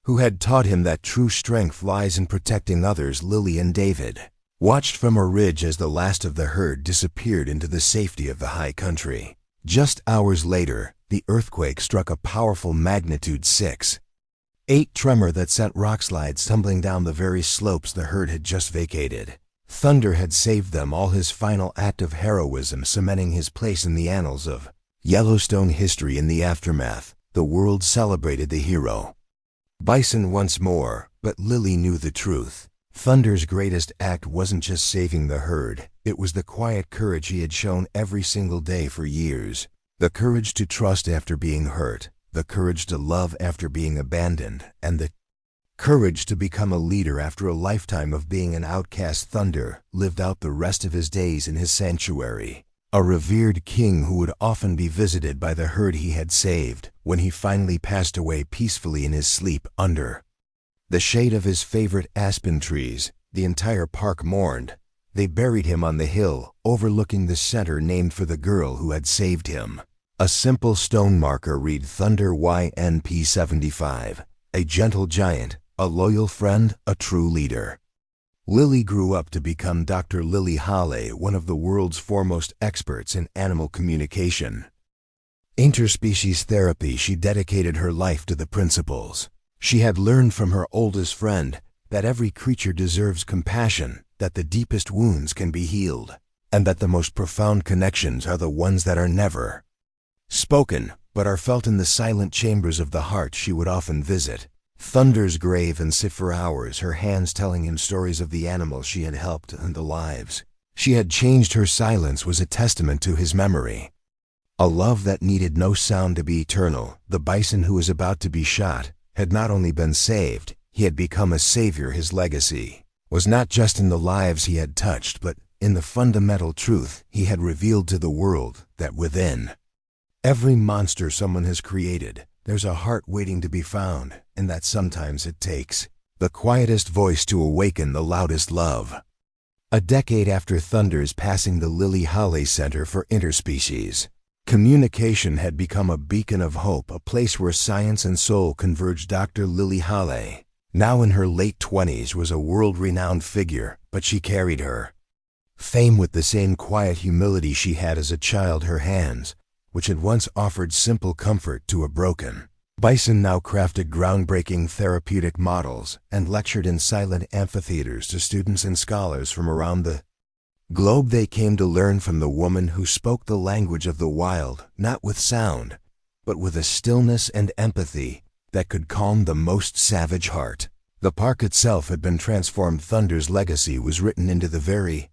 [SPEAKER 1] who had taught him that true strength lies in protecting others. Lily and David watched from a ridge as the last of the herd disappeared into the safety of the high country. Just hours later, the earthquake struck, a powerful magnitude 6.8 tremor that sent rockslides tumbling down the very slopes the herd had just vacated. Thunder had saved them, all, his final act of heroism cementing his place in the annals of Yellowstone history in the aftermath. The world celebrated the hero. Bison once more, but Lily knew the truth. Thunder's greatest act wasn't just saving the herd, it was the quiet courage he had shown every single day for years. The courage to trust after being hurt, the courage to love after being abandoned, and the courage to become a leader after a lifetime of being an outcast. Thunder lived out the rest of his days in his sanctuary, a revered king who would often be visited by the herd he had saved. When he finally passed away peacefully in his sleep under the shade of his favorite aspen trees, the entire park mourned. They buried him on the hill overlooking the center named for the girl who had saved him. A simple stone marker read Thunder YNP 75, a gentle giant, a loyal friend, a true leader. Lily grew up to become Dr. Lily Hale, one of the world's foremost experts in animal communication. Interspecies therapy. She dedicated her life to the principles she had learned from her oldest friend, that every creature deserves compassion, that the deepest wounds can be healed, and that the most profound connections are the ones that are never spoken, but are felt in the silent chambers of the heart. She would often visit Thunder's grave and sit for hours, her hands telling him stories of the animals she had helped and the lives she had changed. Her silence was a testament to his memory, a love that needed no sound to be eternal. The bison who was about to be shot had not only been saved, he had become a savior. His legacy was not just in the lives he had touched, but in the fundamental truth he had revealed to the world, that within every monster someone has created, there's a heart waiting to be found, and that sometimes it takes the quietest voice to awaken the loudest love. A decade after Thunder's passing, the Lily Hale Center for Interspecies Communication had become a beacon of hope, a place where science and soul converged. Dr. Lily Hale, now in her late 20s, was a world-renowned figure, but she carried her fame with the same quiet humility she had as a child. Her hands, which had once offered simple comfort to a broken bison, now crafted groundbreaking therapeutic models and lectured in silent amphitheaters to students and scholars from around the globe. They came to learn from the woman who spoke the language of the wild, not with sound, but with a stillness and empathy that could calm the most savage heart. The park itself had been transformed. Thunder's legacy was written into the very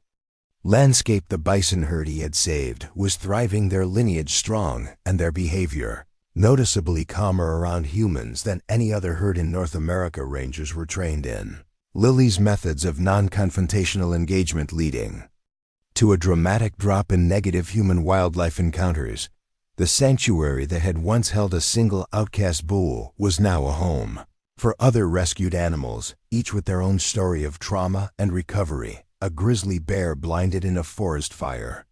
[SPEAKER 1] landscape. The bison herd he had saved was thriving, their lineage strong, and their behavior noticeably calmer around humans than any other herd in North America. Rangers were trained in Lily's methods of non-confrontational engagement, leading to a dramatic drop in negative human-wildlife encounters. The sanctuary that had once held a single outcast bull was now a home for other rescued animals, each with their own story of trauma and recovery. A grizzly bear blinded in a forest fire,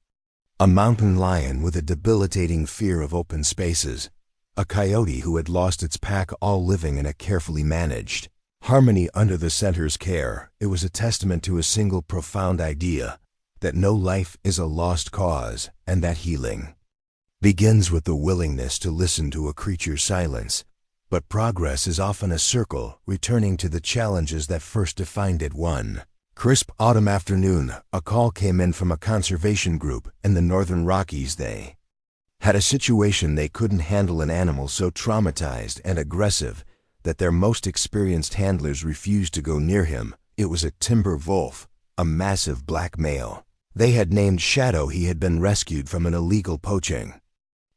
[SPEAKER 1] a mountain lion with a debilitating fear of open spaces, a coyote who had lost its pack, all living in a carefully managed harmony under the center's care. It was a testament to a single profound idea, that no life is a lost cause, and that healing begins with the willingness to listen to a creature's silence. But progress is often a circle, returning to the challenges that first defined it. One crisp autumn afternoon, a call came in from a conservation group in the Northern Rockies. They had a situation they couldn't handle, an animal so traumatized and aggressive that their most experienced handlers refused to go near him. It was a timber wolf, a massive black male they had named Shadow. He had been rescued from an illegal poaching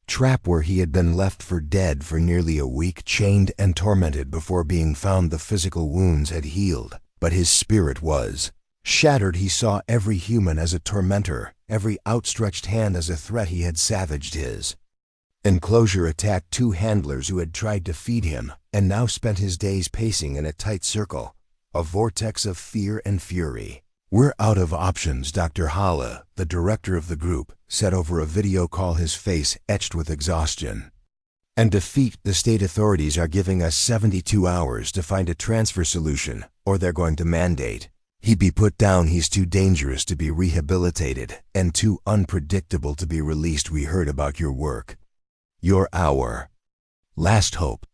[SPEAKER 1] trap where he had been left for dead for nearly a week, chained and tormented before being found. The physical wounds had healed, but his spirit was shattered. He saw every human as a tormentor, every outstretched hand as a threat. He had savaged his enclosure, attacked 2 handlers who had tried to feed him, and now spent his days pacing in a tight circle, a vortex of fear and fury. "We're out of options," Dr. Hale, the director of the group, said over a video call, his face etched with exhaustion and defeat. "The state authorities are giving us 72 hours to find a transfer solution, or they're going to mandate he be put down. He's too dangerous to be rehabilitated and too unpredictable to be released. We heard about your work. You're our last hope."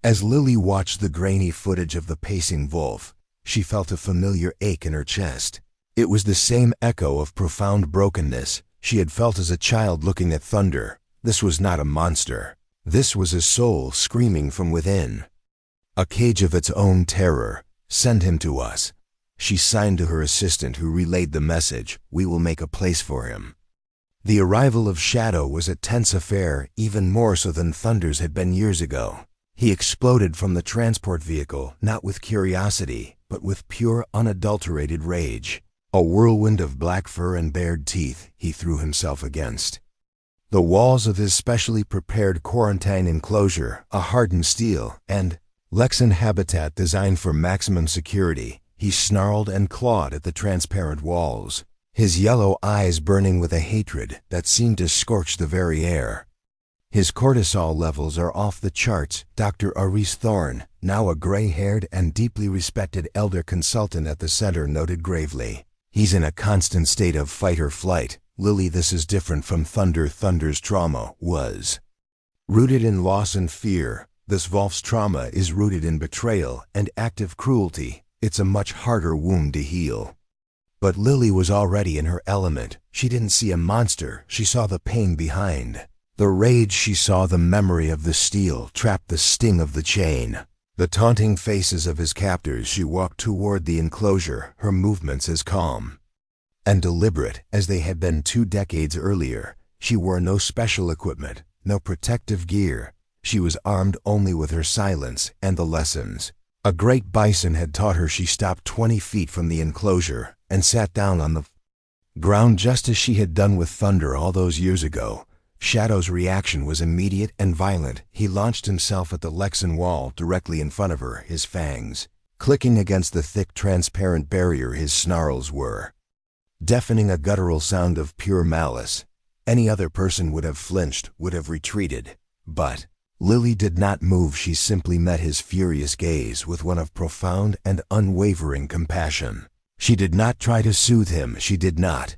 [SPEAKER 1] As Lily watched the grainy footage of the pacing wolf, she felt a familiar ache in her chest. It was the same echo of profound brokenness she had felt as a child looking at Thunder, This was not a monster. This was a soul screaming from within. A cage of its own terror. Send him to us. She signed to her assistant, who relayed the message. We will make a place for him. The arrival of Shadow was a tense affair, even more so than Thunder's had been years ago. He exploded from the transport vehicle, not with curiosity, but with pure, unadulterated rage. A whirlwind of black fur and bared teeth he threw himself against. The walls of his specially prepared quarantine enclosure, a hardened steel and Lexan habitat designed for maximum security, he snarled and clawed at the transparent walls, his yellow eyes burning with a hatred that seemed to scorch the very air. His cortisol levels are off the charts, Dr. Aris Thorne, now a gray-haired and deeply respected elder consultant at the center, noted gravely. He's in a constant state of fight or flight. Lily, this is different from Thunder. Thunder's trauma was rooted in loss and fear. This Wolf's trauma is rooted in betrayal and active cruelty. It's a much harder wound to heal. But Lily was already in her element. She didn't see a monster. She saw the pain behind. The rage. She saw the memory of the steel trapped, the sting of the chain. The taunting faces of his captors. She walked toward the enclosure, her movements as calm and deliberate as they had been 2 decades earlier. She wore no special equipment, no protective gear. She was armed only with her silence and the lessons a great bison had taught her. She stopped 20 feet from the enclosure and sat down on the ground, just as she had done with Thunder all those years ago. Shadow's reaction was immediate and violent. He launched himself at the Lexan wall directly in front of her, his fangs clicking against the thick, transparent barrier. His snarls were deafening, a guttural sound of pure malice. Any other person would have flinched, would have retreated. But Lily did not move. She simply met his furious gaze with one of profound and unwavering compassion. She did not try to soothe him. She did not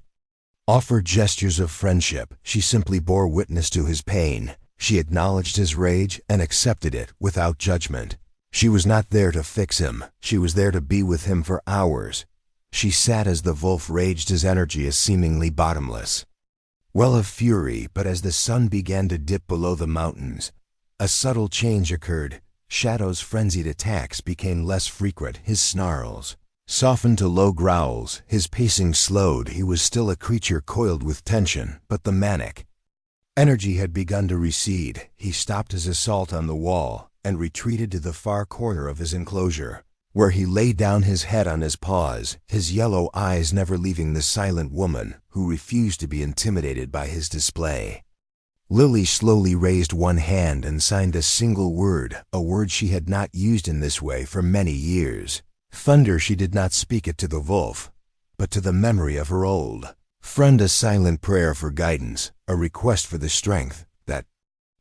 [SPEAKER 1] offer gestures of friendship. She simply bore witness to his pain. She acknowledged his rage and accepted it without judgment. She was not there to fix him. She was there to be with him for hours. She sat as the wolf raged, his energy as seemingly bottomless well of fury. But as the sun began to dip below the mountains, a subtle change occurred. Shadow's frenzied attacks became less frequent. His snarls softened to low growls. His pacing slowed. He was still a creature coiled with tension, but the manic energy had begun to recede. He stopped his assault on the wall and retreated to the far corner of his enclosure, where he laid down his head on his paws, his yellow eyes never leaving the silent woman who refused to be intimidated by his display. Lily slowly raised one hand and signed a single word, a word she had not used in this way for many years. Thunder. She did not speak it to the wolf, but to the memory of her old friend, a silent prayer for guidance, a request for the strength that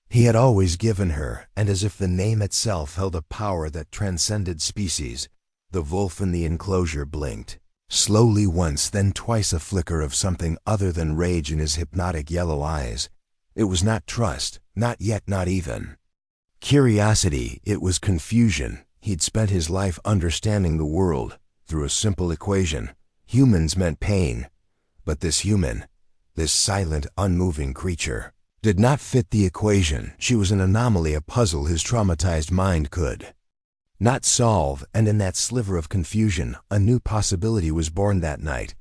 [SPEAKER 1] he had always given her. And as if the name itself held a power that transcended species, the wolf in the enclosure blinked. Slowly once, then twice, a flicker of something other than rage in his hypnotic yellow eyes. It was not trust, not yet, not even curiosity. It was confusion. He'd spent his life understanding the world through a simple equation. Humans meant pain. But this human, this silent, unmoving creature, did not fit the equation. She was an anomaly, a puzzle his traumatized mind could not solve. And in that sliver of confusion, a new possibility was born that night.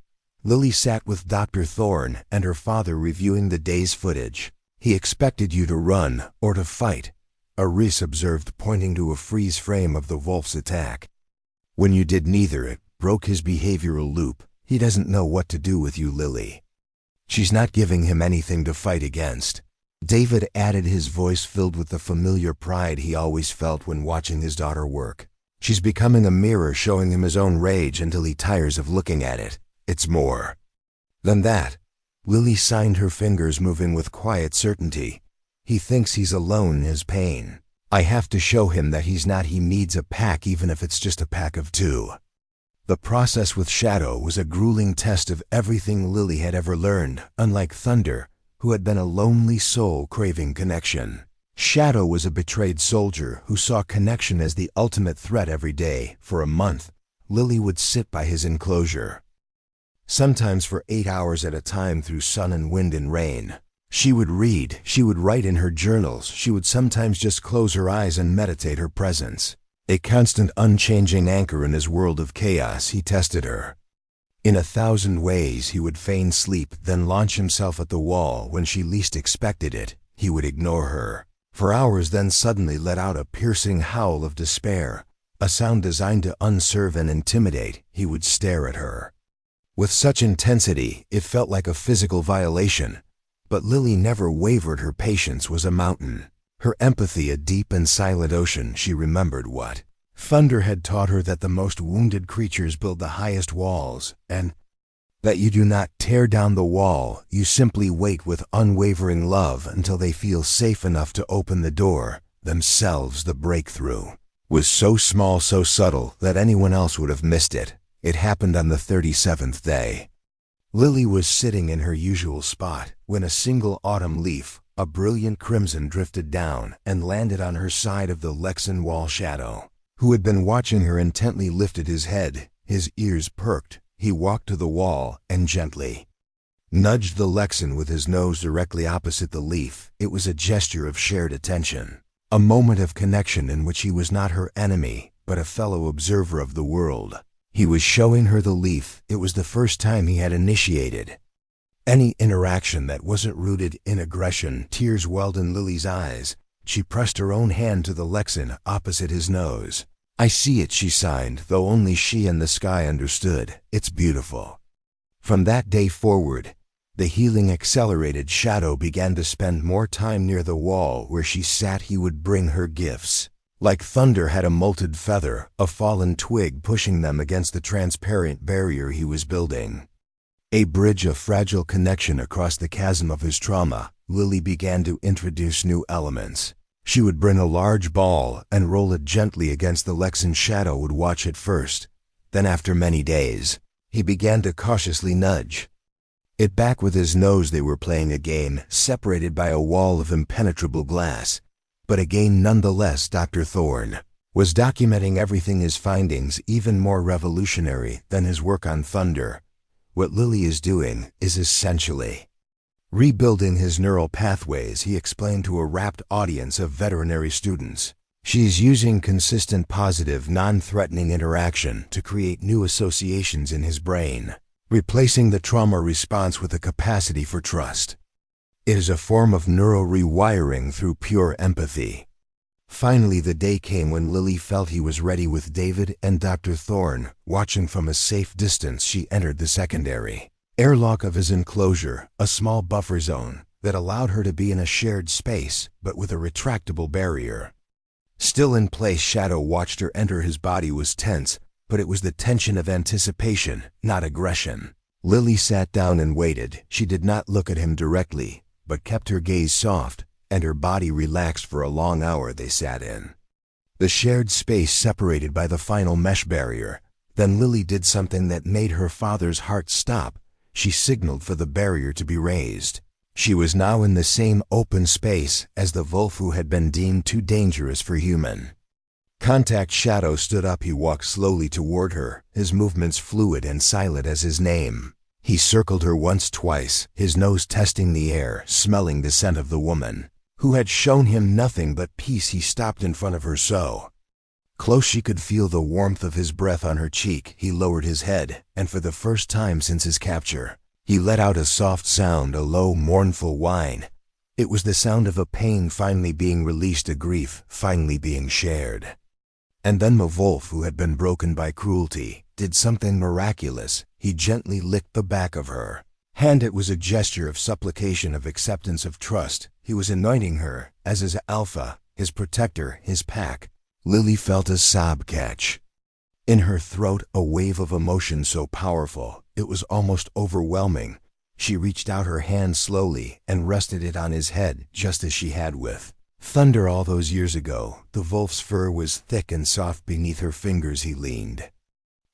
[SPEAKER 1] Lily sat with Dr. Thorne and her father reviewing the day's footage. He expected you to run or to fight, Aris observed, pointing to a freeze frame of the wolf's attack. When you did neither, it broke his behavioral loop. He doesn't know what to do with you, Lily. She's not giving him anything to fight against. David added, his voice filled with the familiar pride he always felt when watching his daughter work. She's becoming a mirror, showing him his own rage until he tires of looking at it. It's more than that. Lily signed, her fingers moving with quiet certainty. He thinks he's alone in his pain. I have to show him that he's not. He needs a pack, even if it's just a pack of 2. The process with Shadow was a grueling test of everything Lily had ever learned. Unlike Thunder, who had been a lonely soul craving connection, Shadow was a betrayed soldier who saw connection as the ultimate threat every day. For a month, Lily would sit by his enclosure, sometimes for 8 hours at a time through sun and wind and rain. She would read, she would write in her journals, she would sometimes just close her eyes and meditate her presence. A constant unchanging anchor in his world of chaos, he tested her. In 1,000 ways he would feign sleep, then launch himself at the wall when she least expected it. He would ignore her for hours, then suddenly let out a piercing howl of despair, a sound designed to unserve and intimidate. He would stare at her with such intensity it felt like a physical violation. But Lily never wavered. Her patience was a mountain, her empathy a deep and silent ocean. She remembered what Thunder had taught her, that the most wounded creatures build the highest walls, and that you do not tear down the wall, you simply wait with unwavering love until they feel safe enough to open the door themselves. The breakthrough was so small, so subtle, that anyone else would have missed it. It happened on the 37th day. Lily was sitting in her usual spot when a single autumn leaf, a brilliant crimson, drifted down and landed on her side of the Lexan wall. Shadow, who had been watching her intently, lifted his head, his ears perked. He walked to the wall and gently nudged the Lexan with his nose directly opposite the leaf. It was a gesture of shared attention, a moment of connection in which he was not her enemy, but a fellow observer of the world. He was showing her the leaf. It was the first time he had initiated any interaction that wasn't rooted in aggression. Tears welled in Lily's eyes. She pressed her own hand to the Lexan opposite his nose. "I see it," she signed, though only she and the sky understood. "It's beautiful." From that day forward, the healing accelerated. Shadow began to spend more time near the wall where she sat. He would bring her gifts. Like Thunder had a molted feather, a fallen twig, pushing them against the transparent barrier he was building. A bridge of fragile connection across the chasm of his trauma. Lily began to introduce new elements. She would bring a large ball and roll it gently against the Lexan. Shadow would watch it first. Then after many days, he began to cautiously nudge it back with his nose. They were playing a game, separated by a wall of impenetrable glass, but a game nonetheless. Dr. Thorne was documenting everything, his findings even more revolutionary than his work on Thunder. What Lily is doing is essentially rebuilding his neural pathways, he explained to a rapt audience of veterinary students. She's using consistent, positive, non-threatening interaction to create new associations in his brain, replacing the trauma response with a capacity for trust. It is a form of neural rewiring through pure empathy. Finally, the day came when Lily felt he was ready. With David and Dr. Thorne watching from a safe distance, she entered the secondary airlock of his enclosure, a small buffer zone that allowed her to be in a shared space, but with a retractable barrier still in place. Shadow watched her enter. His body was tense, but it was the tension of anticipation, not aggression. Lily sat down and waited. She did not look at him directly, but kept her gaze soft, and her body relaxed for a long hour. They sat in the shared space, separated by the final mesh barrier. Then Lily did something that made her father's heart stop. She signaled for the barrier to be raised. She was now in the same open space as the wolf who had been deemed too dangerous for human contact. Shadow stood up. He walked slowly toward her, his movements fluid and silent as his name. He circled her once, twice, his nose testing the air, smelling the scent of the woman who had shown him nothing but peace. He stopped in front of her, so close she could feel the warmth of his breath on her cheek. He lowered his head, and for the first time since his capture, he let out a soft sound, a low, mournful whine. It was the sound of a pain finally being released, a grief finally being shared. And then the wolf, who had been broken by cruelty, did something miraculous. He gently licked the back of her hand. It was a gesture of supplication, of acceptance, of trust. He was anointing her as his alpha, his protector, his pack. Lily felt a sob catch in her throat, a wave of emotion so powerful it was almost overwhelming. She reached out her hand slowly and rested it on his head, just as she had with Thunder all those years ago. The wolf's fur was thick and soft beneath her fingers. He leaned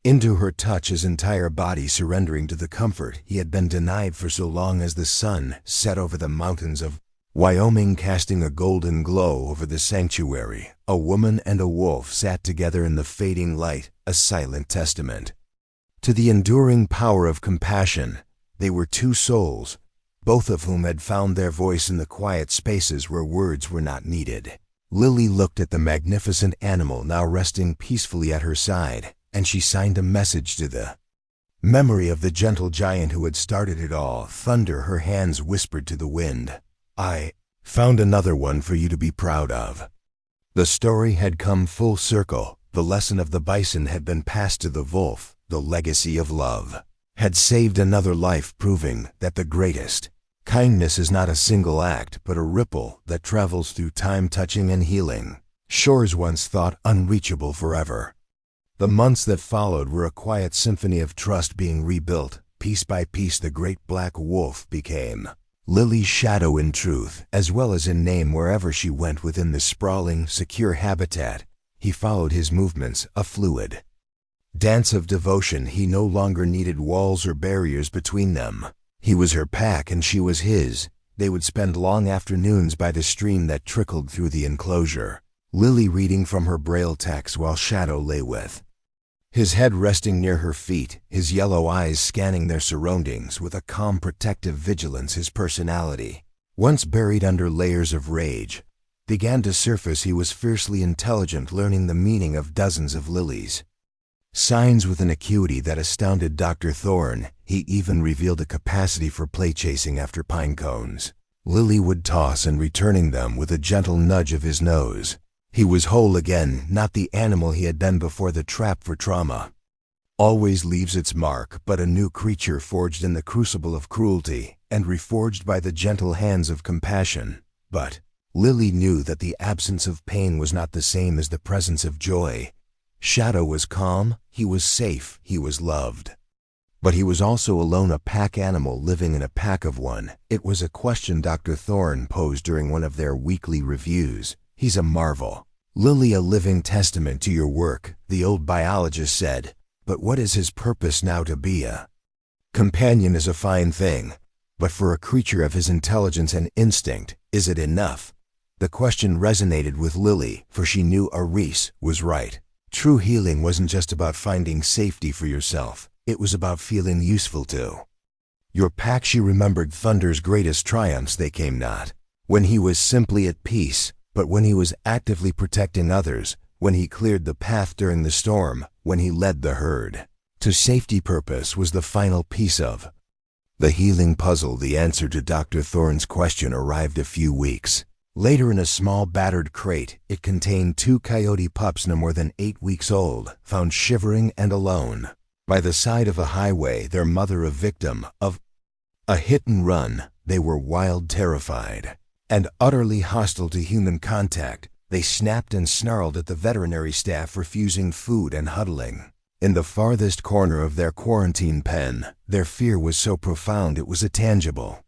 [SPEAKER 1] into her touch, his entire body surrendering to the comfort he had been denied for so long. As the sun set over the mountains of Wyoming, casting a golden glow over the sanctuary, a woman and a wolf sat together in the fading light, a silent testament to the enduring power of compassion. They were two souls, both of whom had found their voice in the quiet spaces where words were not needed. Lily looked at the magnificent animal now resting peacefully at her side, and she signed a message to the memory of the gentle giant who had started it all. Thunder, her hands whispered to the wind, "I found another one for you to be proud of." The story had come full circle. The lesson of the bison had been passed to the wolf. The legacy of love had saved another life, proving that the greatest kindness is not a single act, but a ripple that travels through time, touching and healing shores once thought unreachable forever. The months that followed were a quiet symphony of trust being rebuilt. Piece by piece, the great black wolf became Lily's shadow in truth, as well as in name. Wherever she went within the sprawling, secure habitat, he followed his movements, a fluid dance of devotion. He no longer needed walls or barriers between them. He was her pack and she was his. They would spend long afternoons by the stream that trickled through the enclosure, Lily reading from her braille text while Shadow lay with his head resting near her feet, his yellow eyes scanning their surroundings with a calm, protective vigilance. His personality, once buried under layers of rage, began to surface. He was fiercely intelligent, learning the meaning of dozens of Lily's signs with an acuity that astounded Dr. Thorne. He even revealed a capacity for play chasing after pine cones Lily would toss and returning them with a gentle nudge of his nose. He was whole again, not the animal he had been before. The trap for trauma always leaves its mark, but a new creature forged in the crucible of cruelty and reforged by the gentle hands of compassion. But Lily knew that the absence of pain was not the same as the presence of joy. Shadow was calm, he was safe, he was loved. But he was also alone, a pack animal living in a pack of one. It was a question Dr. Thorne posed during one of their weekly reviews. "He's a marvel, Lily, a living testament to your work," the old biologist said. "But what is his purpose now? To be a companion is a fine thing, but for a creature of his intelligence and instinct, is it enough?" The question resonated with Lily, for she knew Aris was right. True healing wasn't just about finding safety for yourself. It was about feeling useful to your pack. She remembered Thunder's greatest triumphs. They came not when he was simply at peace, but when he was actively protecting others, when he cleared the path during the storm, when he led the herd to safety. Purpose was the final piece of the healing puzzle. The answer to Dr. Thorne's question arrived a few weeks later in a small battered crate. It contained 2 coyote pups no more than 8 weeks old, found shivering and alone by the side of a highway, their mother a victim of a hit and run. They were wild, terrified, and utterly hostile to human contact. They snapped and snarled at the veterinary staff, refusing food and huddling in the farthest corner of their quarantine pen. Their fear was so profound it was a tangible,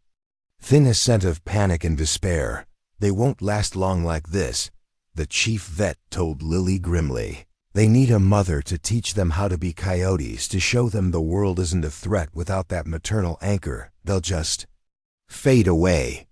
[SPEAKER 1] thin ascent of panic and despair. "They won't last long like this," the chief vet told Lily grimly. "They need a mother to teach them how to be coyotes, to show them the world isn't a threat. Without that maternal anchor, they'll just fade away."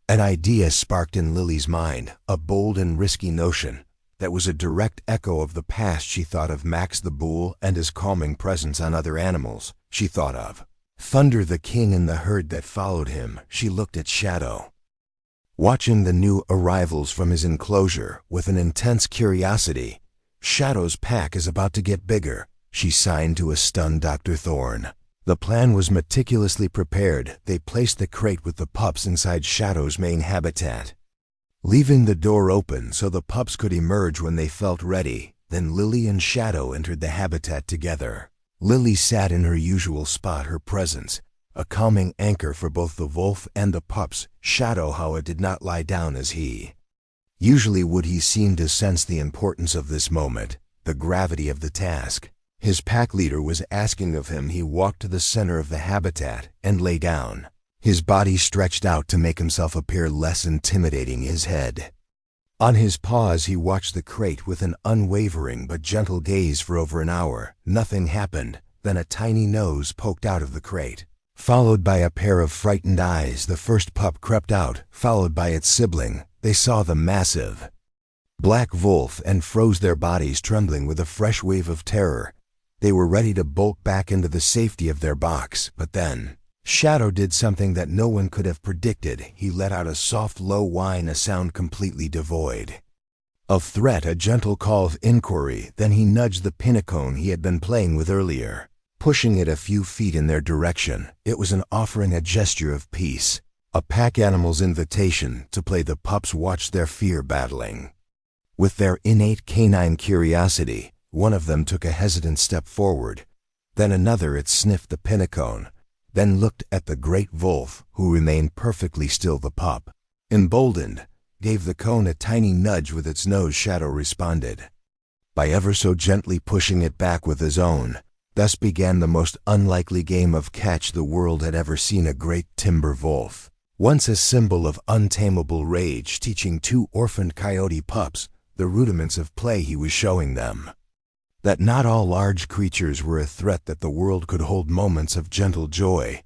[SPEAKER 1] An idea sparked in Lily's mind, a bold and risky notion that was a direct echo of the past. She thought of Max the bull and his calming presence on other animals. She thought of Thunder the king and the herd that followed him. She looked at Shadow, watching the new arrivals from his enclosure with an intense curiosity. Shadow's pack is about to get bigger, she signed to a stunned Dr. Thorne. The plan was meticulously prepared. They placed the crate with the pups inside Shadow's main habitat, leaving the door open so the pups could emerge when they felt ready. Then Lily and Shadow entered the habitat together. Lily sat in her usual spot, her presence a calming anchor for both the wolf and the pups. Shadow, however, did not lie down as he usually would. He seemed to sense the importance of this moment, the gravity of the task his pack leader was asking of him. He walked to the center of the habitat and lay down, his body stretched out to make himself appear less intimidating. His head on his paws, he watched the crate with an unwavering but gentle gaze for over an hour. Nothing happened. Then a tiny nose poked out of the crate, followed by a pair of frightened eyes. The first pup crept out, followed by its sibling. They saw the massive black wolf and froze, their bodies trembling with a fresh wave of terror. They were ready to bolt back into the safety of their box, but then Shadow did something that no one could have predicted. He let out a soft, low whine, a sound completely devoid of threat, a gentle call of inquiry. Then he nudged the pinnacone he had been playing with earlier, pushing it a few feet in their direction. It was an offering, a gesture of peace, a pack animal's invitation to play. The pups watched their fear battling with their innate canine curiosity. One of them took a hesitant step forward, then another. It sniffed the pinnacone, then looked at the great wolf, who remained perfectly still. The pup, emboldened, gave the cone a tiny nudge with its nose. Shadow responded by ever so gently pushing it back with his own. Thus began the most unlikely game of catch the world had ever seen. A great timber wolf, once a symbol of untamable rage, teaching two orphaned coyote pups the rudiments of play. He was showing them that not all large creatures were a threat, that the world could hold moments of gentle joy.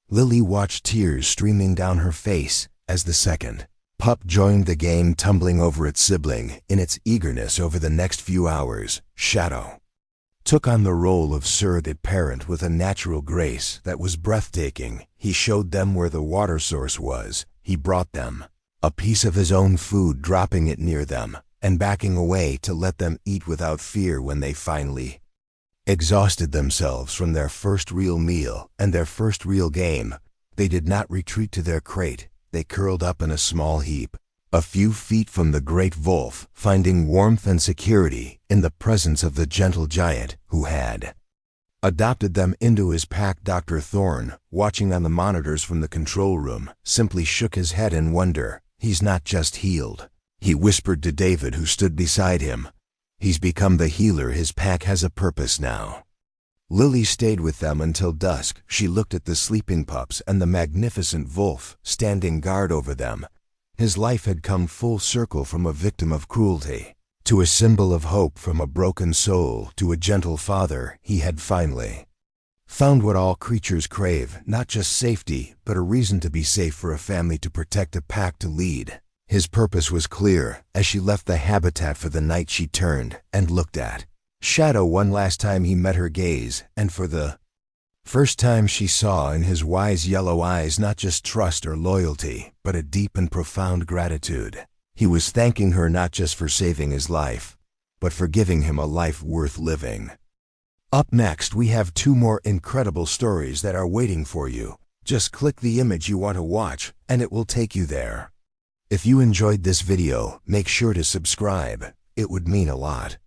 [SPEAKER 1] Lily watched, tears streaming down her face, as the second pup joined the game, tumbling over its sibling in its eagerness. Over the next few hours, Shadow took on the role of surrogate parent with a natural grace that was breathtaking. He showed them where the water source was. He brought them a piece of his own food, dropping it near them and backing away to let them eat without fear. When they finally exhausted themselves from their first real meal and their first real game, they did not retreat to their crate. They curled up in a small heap, a few feet from the great wolf, finding warmth and security in the presence of the gentle giant who had adopted them into his pack. Dr. Thorne, watching on the monitors from the control room, simply shook his head in wonder. He's not just healed, he whispered to David, who stood beside him. He's become the healer. His pack has a purpose now. Lily stayed with them until dusk. She looked at the sleeping pups and the magnificent wolf standing guard over them. His life had come full circle, from a victim of cruelty to a symbol of hope, from a broken soul to a gentle father. He had finally found what all creatures crave, not just safety, but a reason to be safe, for a family to protect, a pack to lead. His purpose was clear. As she left the habitat for the night, she turned and looked at Shadow one last time. He met her gaze, and for the first time she saw in his wise yellow eyes not just trust or loyalty, but a deep and profound gratitude. He was thanking her not just for saving his life, but for giving him a life worth living. Up next, we have two more incredible stories that are waiting for you. Just click the image you want to watch, and it will take you there. If you enjoyed this video, make sure to subscribe. It would mean a lot.